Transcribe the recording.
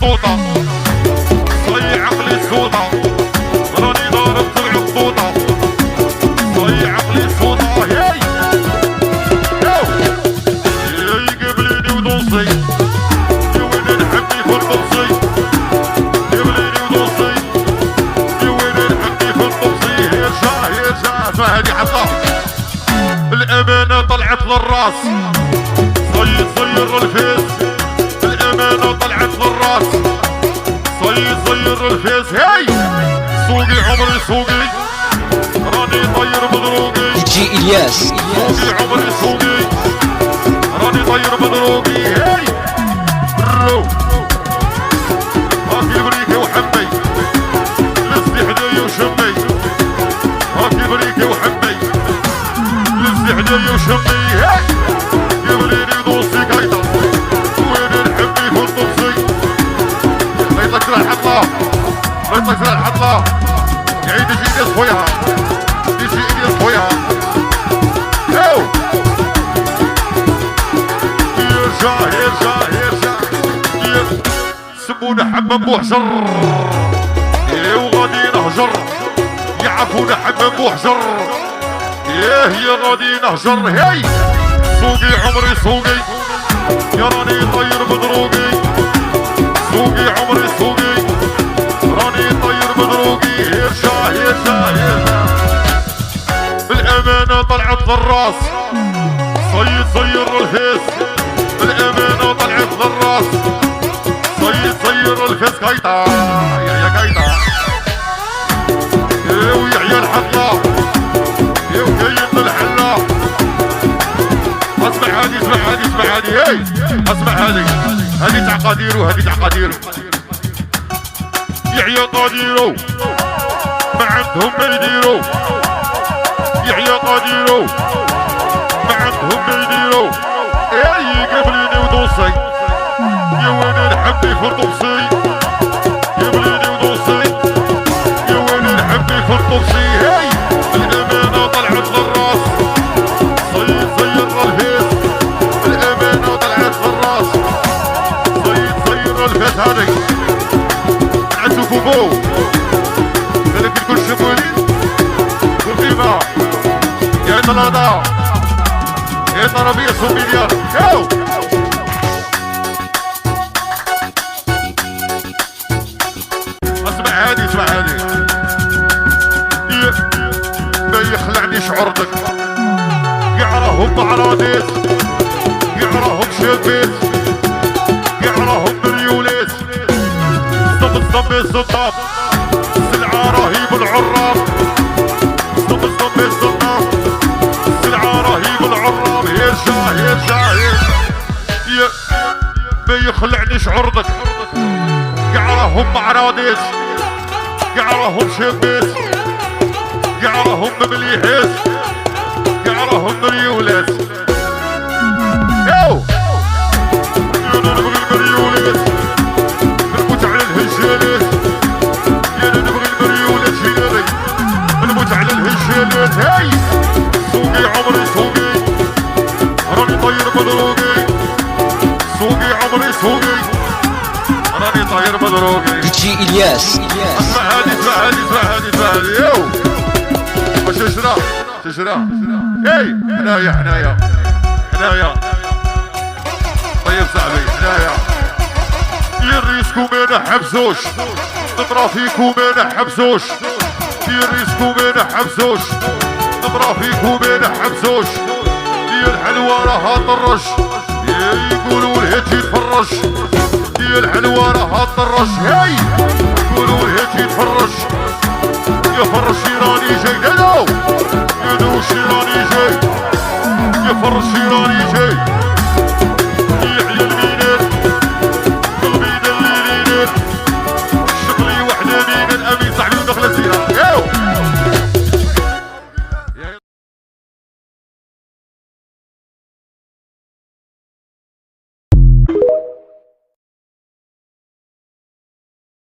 الضوطة صي عقلي السوطة راني ضارب طلع الضوطة صي عقلي السوطة هاي قبليني ودوصي يا وين نحبني في الطبسي قبليني ودوصي يا وين نحبني في الطبسي هيرجع اسمع هادي حطها الأمانة طلعت للراس صير الفيس الأمانة طلعت للراس صير الفيس هاي سوقي عمري سوقي راني طير مضروقي دي جي إلياس سوقي عمري سوقي راني طير مضروقي هاي برو هاكي بريكي وحمي لسي حدايا وشمي هاكي بريكي وحمي لسي حدايا وشمي هاي قبليني ودوسي قايطة وين نحبني في الطبسي ليطلق سلاح حطاه ليطلق سلاح حطاه يعيد يجي إلياس خويها يجي إلياس خويها هاو يرجع سمونا حمام بوحجر وغادي نهجر يعرفونا حمام بوحجر يا غادي نهجر هاي سوقي عمري سوقي يا راني طير مدروقي سوقي عمري سوقي راني طير مدروقي هيرجع الأمانة طلعت للراس صير الفيس الأمانة طلعت للراس صير الفيس كايطة يا كايطة ويحيى الحطة يا وكاين الحلة اسمع هادي هاي اسمع هادي تاع قديرو يحيى قديرو ما عندهم ما يديرو يحيى قديرو ما عندهم ما يديرو اي قبليني ودوسي يا وين نحبني في الطبسي قبليني ودوسي يا وين نحبني في الطبسي هاي الأمانة طلعت للراس صير الفيس الأمانة طلعت للراس صير الفيس هذي عندو فوفو مالك تقول شمولي والقيمة يا طلادة يا طربية سوميليار ياو اسمع هادي ما يخلعنيش عرضك يعراهم معرانيس يعراهم شابيس يعراهم مريوليس صب الصدام سلعة رهيب العراب صب الصدام سلعة رهيب العراب يرجع ما يخلعنيش عرضك يعراهم معرانيس يعراهم شابيس يعراهم مليحيس يعراهم مريوليس ياو انا نبغي المريوليس نموت على الهجالات انا نبغي المريوليس جيلالي نموت على الهجالات هاي سوقي عمري سوقي راني طير مضروقي سوقي عمري سوقي راني طاير مضروقي دي جي إلياس اسمع هادي ياو واش تشرا اي حنايا طيب صاحبي حنايا يريسكو ما نحبسوش نطرا فيكو ما نحبسوش يريسكو ما نحبسوش نطرا فيكو ما نحبسوش يا الحلوة راها طرش يقولوا الهيت يتفرش يا الحلوة راها طرش هاي يقولوا الهيت يتفرش يا فرشي راني جاي يا دوشي راني جاي يا فرشي راني جاي